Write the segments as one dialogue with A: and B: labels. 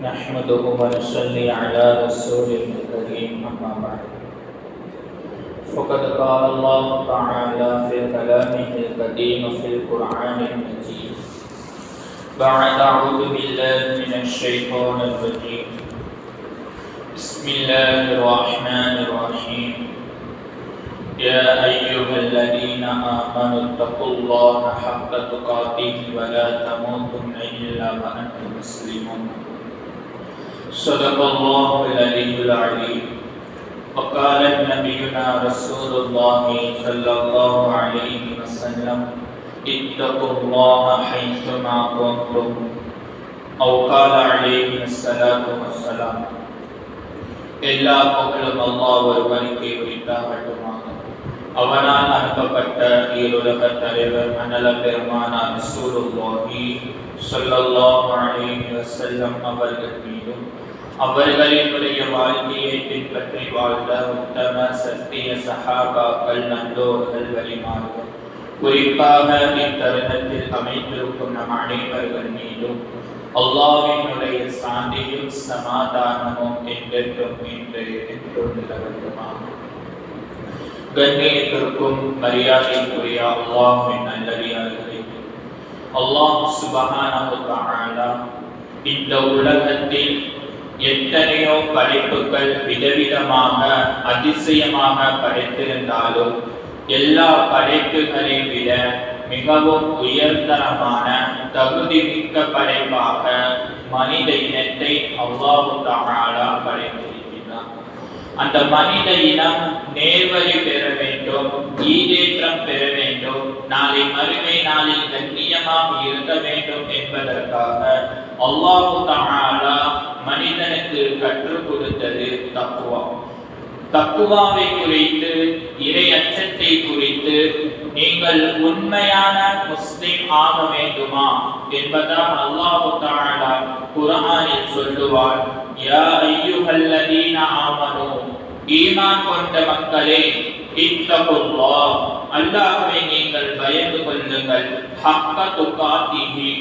A: نحمده ونصلي على رسوله الكريم أما بعد فقد قال الله تعالى في كلامه القديم في القرآن المجيد بعد أعوذ بالله من الشيطان الرجيم بسم الله الرحمن الرحيم يا أيها الذين آمنوا اتقوا الله حق تقاته ولا تموتن إلا وأنتم مسلمون صدق الله العلي العظيم وقال نبينا رسول الله صلى الله عليه وسلم اتقوا الله حيثما كنتم أو قال عليه الصلاة والسلام எல்லா புகழும் அல்லாஹ் ஒருவனுக்கே உரித்தாகட்டுமாக. அவனால் அனுப்பப்பட்ட ஈருலக தலைவர் அன்னல பெருமானார் ரசூலுல்லாஹி ஸல்லல்லாஹு அலைஹி வஸல்லம் அவர்கள் மீதும் அவர்களினுடைய வாழ்க்கையை பின்பற்றி வாழ்ந்த உத்தம சத்திய சஹாபாக்கள் நல்லோர்கள் வழிமார்கள் குறிப்பாக இத்தருணத்தில் அமைந்திருக்கும் நம் அனைவர்கள் மீதும் அல்லாஹ்வினுடைய சாந்தியும் சமாதானமும் என்றென்றும் என்றும் நிலவட்டுமாக. கண்ணியத்திற்கும் மரியாதைக்குரிய அல்லாஹ்வின் நல்லடியார்களே, அல்லாஹ் சுப்ஹானஹு வ தஆலா இந்த உலகத்தில் எத்தனையோ படைப்புகள் விதவிதமாக அதிசயமாக படைத்திருந்தாலும் எல்லா படைப்புகளை விட மிகவும் உயர்தரமான தகுதிமிக்க படைப்பாக மனித இனத்தை அல்லாஹ் தஆலா படைத்திருக்கிறார். அந்த மனித இனம் நேர்வழி பெற வேண்டும், ஈடேற்றம் பெற வேண்டும், நாளை மறுமை நாளில் கண்ணியமாக இருக்க வேண்டும் என்பதற்காக அல்லாஹ் தஆலா மனிதனுக்கு கற்றுக் கொடுத்தது தக்வா. தக்வாவை குறித்து, இறை அச்சத்தை குறித்து நீங்கள் உண்மையான முஸ்லிம் ஆக வேண்டுமா என்பதால் அல்லாஹ் தஆலா குர்ஆனில் சொல்லுவார், யா அய்யுஹல்லதீன ஆமனூ, ஈமான் கொண்ட மக்களே, இத்தகுல்லாஹ், அல்லாஹ்வை நீங்கள் பயந்து கொள்ளுங்கள், ஹக்க துகாத்திஹி,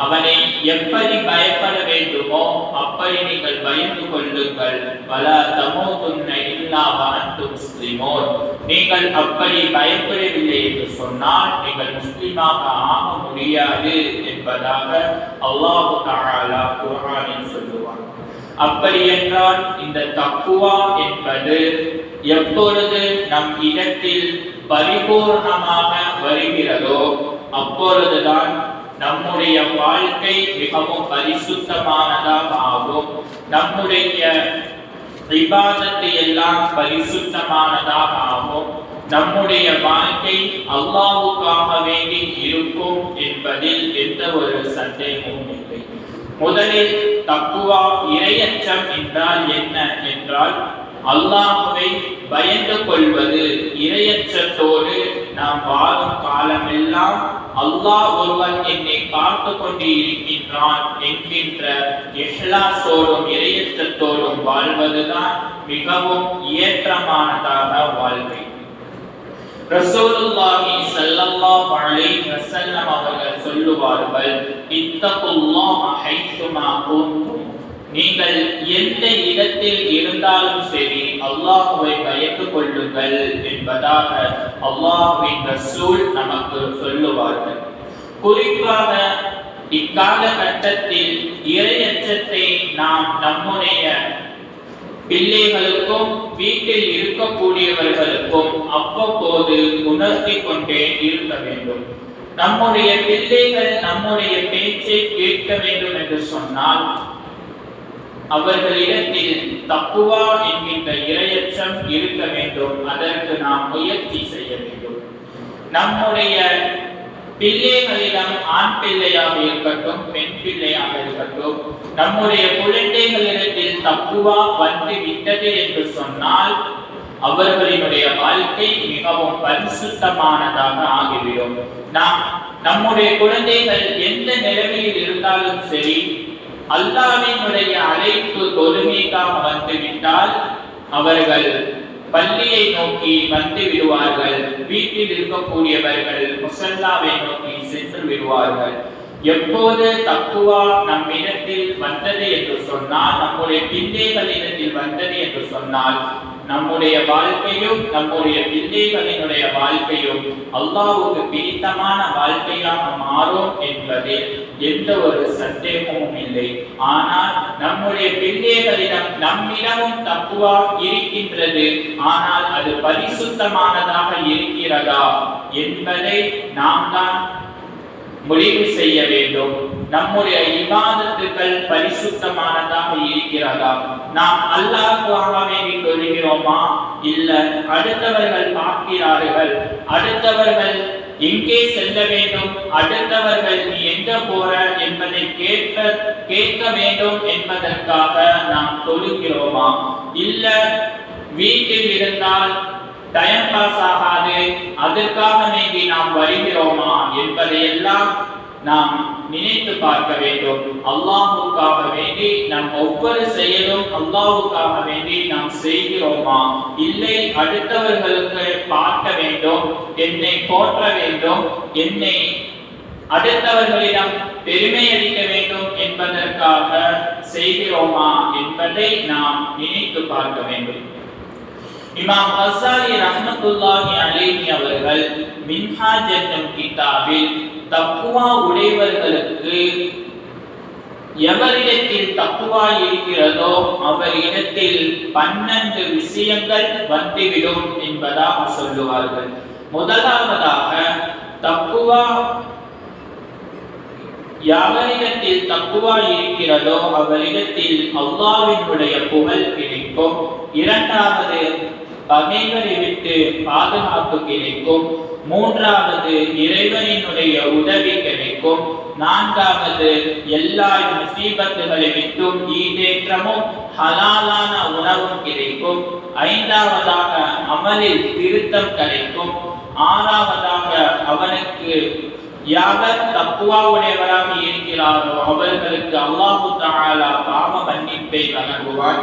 A: அவனை எப்படி பயப்பட வேண்டுமோ அப்படி நீங்கள் பயந்து கொள்ளுங்கள், வலா தமூதுன்ன இல்லா வஅன்தும் முஸ்லிமூன், நீங்கள் அப்படி பயப்படவில்லை என்று சொன்னால் நீங்கள் முஸ்லிமாக ஆக முடியாது என்பதாக அல்லாஹ் தஆலா குர்ஆனில் சொல்லுவார். அப்படி என்றால் இந்த தக்வா என்பது எப்பொழுது நம் இடத்தில் பரிபூர்ணமாக வருகிறதோ அப்பொழுதுதான் நம்முடைய வாழ்க்கை மிகவும் பரிசுத்தமானதாக ஆகும். நம்முடைய இபாதத்தை எல்லாம் பரிசுத்தமானதாக ஆகும். நம்முடைய வாழ்க்கை அல்லாஹ்வுக்காக வேண்டி இருக்கும் என்பதில் எந்த ஒரு சந்தேகமும் இல்லை. முதலில் தக்வா, இறையச்சம் என்றால் என்ன என்றால் அல்லாஹ்வை பயந்து கொள்வது. இறையச்சத்தோடு நாம் வாழும் காலமெல்லாம் அல்லாஹ் ஒருவன் என்னை பார்த்து கொண்டு இருக்கின்றான் என்கின்ற இஹ்லாஸோடும் இறையச்சத்தோடும் வாழ்வதுதான் மிகவும் ஏற்றமானதாக வாழ்க்கை. ரசூலுல்லாஹி ஸல்லல்லாஹு அலைஹி வஸல்லம் அவர்கள் சொல்லுவார்கள், இத்தகுல்லாஹ ஹைசுமா குன்தும், நீங்கள் எந்த இடத்தில் இருந்தாலும் சரி அல்லாஹ்வை பயந்து கொள்ளுங்கள் என்பதாக அல்லாஹ்வின் ரசூல் நமக்கு சொல்லுவார்கள். குறிப்பாக இக்காலகட்டத்தில் இறையச்சத்தை நாம் நம்முடைய பிள்ளைகளுக்கும் வீட்டில் இருக்கக்கூடியவர்களுக்கும் அவ்வப்போது உணர்த்தி கொண்டே இருக்க வேண்டும். நம்முடைய பிள்ளைகள் நம்முடைய பேச்சை கேட்க வேண்டும் என்று சொன்னால் அவர்களிடத்தில் தக்வா என்கின்ற இறையச்சம் இருக்க வேண்டும். அதற்கு நாம் முயற்சி செய்ய வேண்டும். நம்முடைய பிள்ளைகளிடம் ஆண் பிள்ளையாக இருக்கட்டும், பெண் பிள்ளையாக இருக்கட்டும், நம்முடைய குழந்தைகளிடத்தில் தக்வா வந்து விட்டது என்று சொன்னால் அவர்களினுடைய வாழ்க்கை மிகவும் பரிசுத்தமானதாக ஆகிவிடும். நாம் நம்முடைய குழந்தைகள் எந்த நிலைமையில் இருந்தாலும் சரி அல்லாஹ்வினுடைய அழைப்பு தொழுகைக்காக வந்துவிட்டால் அவர்கள் பள்ளியை நோக்கி வந்து விடுவார்கள். வீட்டில் இருக்கக்கூடியவர்கள் முஸல்லாவை நோக்கி சென்று விடுவார்கள். எப்போது தக்குவா நம்மிடத்தில் வந்தது என்று சொன்னால், நம்முடைய பிள்ளைகளிடத்தில் வந்தது என்று சொன்னால், நம்முடைய வாழ்க்கையும் நம்முடைய பிள்ளைகளினுடைய வாழ்க்கையும் அல்லாஹ்வுக்கு பிடித்தமான வாழ்க்கையாக மாறும் என்பதில் எந்த ஒரு சந்தேகமும் இல்லை. ஆனால் நம்முடைய பிள்ளைகளிடம் நம்மிடமும் தக்குவா இருக்கின்றது, ஆனால் அது பரிசுத்தமானதாக இருக்கிறதா என்பதை நாம் தான் முடிவு செய்ய வேண்டும். நம்முடைய இபாதத்துகள் பரிசுத்தமானதாக இருக்கிறதா? நாம் அல்லாஹ்வுக்காக வேண்டி தொழுகிறோமா? இல்ல அடுத்தவர்கள் பார்க்கிறார்கள், அடுத்தவர்கள் எங்கே செல்ல வேண்டும், அடுத்தவர்கள் நீ எங்க போற என்பதை கேட்க வேண்டும் என்பதற்காக நாம் தொழுகிறோமா? இல்ல வீட்டில் இருந்தால் டைம் பாஸ் ஆகாது, அதற்காக வேண்டி நாம் வருகிறோமா என்பதையெல்லாம் நாம் நினைத்து பார்க்க வேண்டும். அல்லாஹ்வுக்காக வேண்டி நம் ஒவ்வொரு செயலும் அல்லாஹ்வுக்காக வேண்டி நாம் செய்கிறோமா? இல்லை அடுத்தவர்களுக்கு பார்க்க வேண்டும், என்னை போற்ற வேண்டும், என்னை அடுத்தவர்களிடம் பெருமை அளிக்க வேண்டும் என்பதற்காக செய்கிறோமா என்பதை நாம் நினைத்து பார்க்க வேண்டும். இமாம் கஸ்ஸாலி ரஹ்மத்துல்லாஹி அலைஹி அவர்கள் மின்ஹாஜ் என்னும் கிதாபில் தக்வா உடையவர்களுக்கு எவரிடத்தில் தக்வா இருக்கிறதோ அவரிடத்தில் 12 விஷயங்கள் வந்துவிடும் என்பதாக சொல்லுவார்கள். முதலாவதாக தக்வா யாவரிடத்தில் தக்குவா இருக்கிறதோ அவரிடத்தில் அல்லாஹ்வினுடைய புகழ் கிடைக்கும். இரண்டாவது பகைவரை விட்டு பாதுகாப்பு கிடைக்கும். மூன்றாவது இறைவனினுடைய உதவி கிடைக்கும். நான்காவது எல்லா முசீபத்துகளை விட்டும் ஈடேற்றமும் ஹலாலான உணவும் கிடைக்கும். ஐந்தாவதாக அமலில் திருத்தம் கிடைக்கும். ஆறாவதாக அவனுக்கு யாவர் தக்குவா உடையவராக இருக்கிறாரோ அவர்களுக்கு அல்லாஹு தஆலா பாவ மன்னிப்பை வழங்குவார்.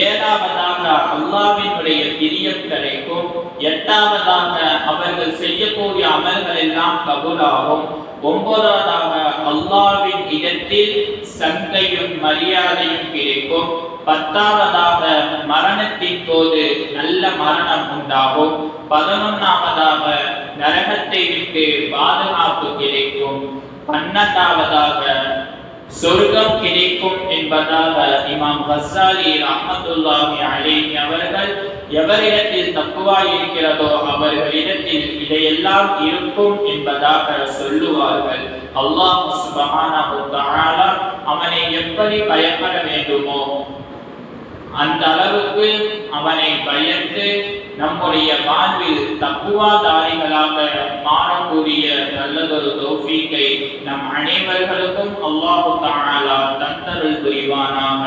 A: ஏழாவதாக அல்லாஹ்வினுடைய பிரியம் கிடைக்கும். எட்டாவதாக அவர்கள் செய்யக்கூடிய அமல்கள் எல்லாம் கபூலாகும். ஒன்பதாவதாக அல்லாஹ்வின் இடத்தில் சங்கையும் மரியாதையும் கிடைக்கும். பத்தாவதாக மரணத்தின் போது நல்ல மரணம் உண்டாகும். 11ஆவதாக நரகத்தை விட்டு பாதுகாப்பு கிடைக்கும். 12ஆவதாக சொர்க்கம் கிடைக்கும் என்பதாக இமாம் கஸ்ஸாலி ரஹ்மத்துல்லாஹி அலைஹி அவர்கள் எவரிடத்தில் தக்வா இருக்கிறதோ அவர்களிடத்தில் இதையெல்லாம் இருக்கும் என்பதாக சொல்லுவார்கள். அல்லாஹ் சுப்ஹானஹு வ தஆலா அவனை எப்படி பயப்பட வேண்டுமோ அந்த அளவுக்கு அவனை பயந்து நம்முடைய வாழ்வில் தக்குவாதாரிகளாக மாறக்கூடிய நல்லதொரு தௌஃபீக்கை நம் அனைவர்களுக்கும் அல்லாஹ் தஆலா தந்தருள் புரிவானாக.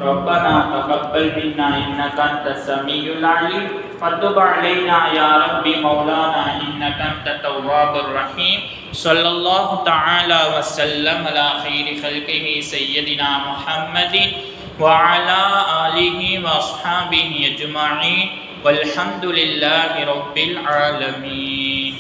A: ரப்பனா தகப்பல் மின்னா இன்னக அன்தஸ் ஸமீஉல் அலீம் வதுப் அலைனா யா ரப்பி மௌலானா இன்னக அன்தத் தவ்வாபுர் ரஹீம். ஸல்லல்லாஹு தஆலா வஸல்லம் அலா கைரி ஹல்கிஹி ஸய்யிதினா முஹம்மதின் وعلى آله وأصحابه أجمعين والحمد لله رب العالمين.